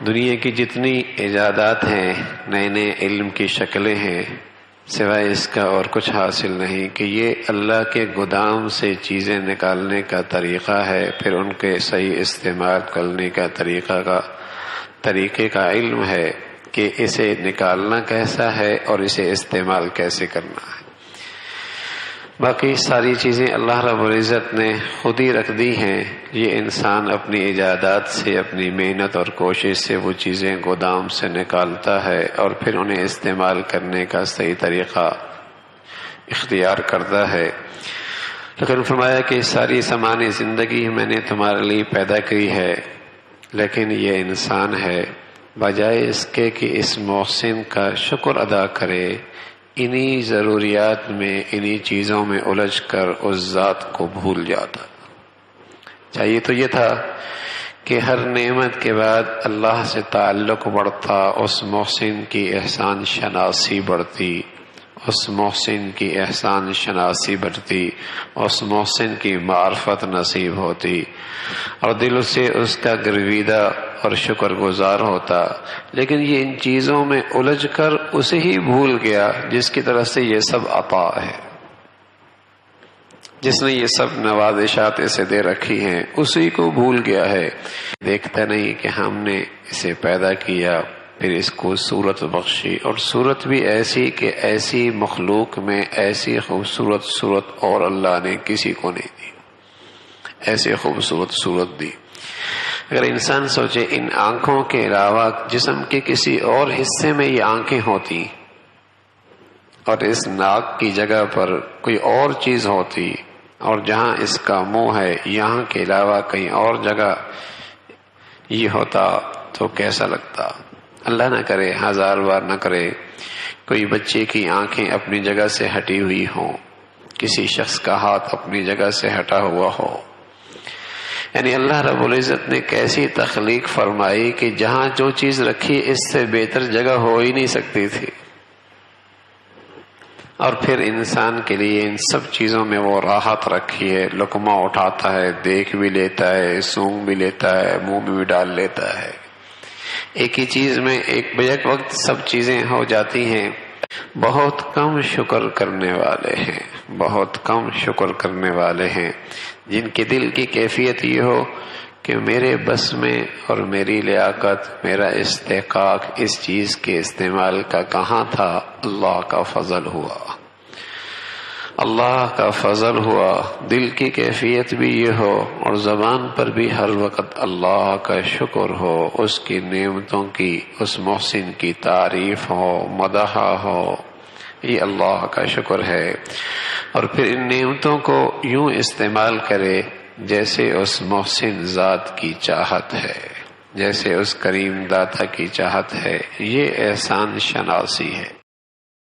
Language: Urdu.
دنیا کی جتنی ایجادات ہیں، نئے نئے علم کی شکلیں ہیں، سوائے اس کا اور کچھ حاصل نہیں کہ یہ اللہ کے گودام سے چیزیں نکالنے کا طریقہ ہے، پھر ان کے صحیح استعمال کرنے کا طریقے کا علم ہے کہ اسے نکالنا کیسا ہے اور اسے استعمال کیسے کرنا ہے۔ باقی ساری چیزیں اللہ رب العزت نے خود ہی رکھ دی ہیں، یہ انسان اپنی ایجادات سے، اپنی محنت اور کوشش سے وہ چیزیں گودام سے نکالتا ہے اور پھر انہیں استعمال کرنے کا صحیح طریقہ اختیار کرتا ہے۔ لیکن فرمایا کہ ساری سامان زندگی میں نے تمہارے لیے پیدا کی ہے، لیکن یہ انسان ہے بجائے اس کے کہ اس محسن کا شکر ادا کرے، انہی ضروریات میں، انہی چیزوں میں الجھ کر اس ذات کو بھول جاتا۔ چاہیے تو یہ تھا کہ ہر نعمت کے بعد اللہ سے تعلق بڑھتا، اس محسن کی احسان شناسی بڑھتی، اس محسن کی احسان شناسی بڑھتی، اس محسن کی معرفت نصیب ہوتی اور دل سے اس کا گرویدہ اور شکر گزار ہوتا۔ لیکن یہ ان چیزوں میں الجھ کر اسے ہی بھول گیا جس کی طرف سے یہ سب عطا ہے، جس نے یہ سب نوازشات اسے دے رکھی ہیں، اسی کو بھول گیا ہے۔ دیکھتا نہیں کہ ہم نے اسے پیدا کیا، پھر اس کو صورت بخشی، اور صورت بھی ایسی کہ ایسی مخلوق میں ایسی خوبصورت صورت اور اللہ نے کسی کو نہیں دی، ایسی خوبصورت صورت دی۔ اگر انسان سوچے ان آنکھوں کے علاوہ جسم کے کسی اور حصے میں یہ آنکھیں ہوتی اور اس ناک کی جگہ پر کوئی اور چیز ہوتی، اور جہاں اس کا منہ ہے یہاں کے علاوہ کہیں اور جگہ یہ ہوتا تو کیسا لگتا؟ اللہ نہ کرے، ہزار بار نہ کرے، کوئی بچے کی آنکھیں اپنی جگہ سے ہٹی ہوئی ہوں، کسی شخص کا ہاتھ اپنی جگہ سے ہٹا ہوا ہو۔ یعنی اللہ رب العزت نے کیسی تخلیق فرمائی کہ جہاں جو چیز رکھی اس سے بہتر جگہ ہو ہی نہیں سکتی تھی، اور پھر انسان کے لیے ان سب چیزوں میں وہ راحت رکھی ہے، لقمہ اٹھاتا ہے، دیکھ بھی لیتا ہے، سونگ بھی لیتا ہے، منہ میں بھی ڈال لیتا ہے۔ ایک ہی چیز میں ایک بیک وقت سب چیزیں ہو جاتی ہیں۔ بہت کم شکر کرنے والے ہیں، بہت کم شکر کرنے والے ہیں جن کے دل کی کیفیت یہ ہو کہ میرے بس میں اور میری لیاقت، میرا استحقاق اس چیز کے استعمال کا کہاں تھا، اللہ کا فضل ہوا، اللہ کا فضل ہوا۔ دل کی کیفیت بھی یہ ہو اور زبان پر بھی ہر وقت اللہ کا شکر ہو، اس کی نعمتوں کی، اس محسن کی تعریف ہو، مدح ہو، یہ اللہ کا شکر ہے۔ اور پھر ان نعمتوں کو یوں استعمال کرے جیسے اس محسن ذات کی چاہت ہے، جیسے اس کریم داتا کی چاہت ہے۔ یہ احسان شناسی ہے۔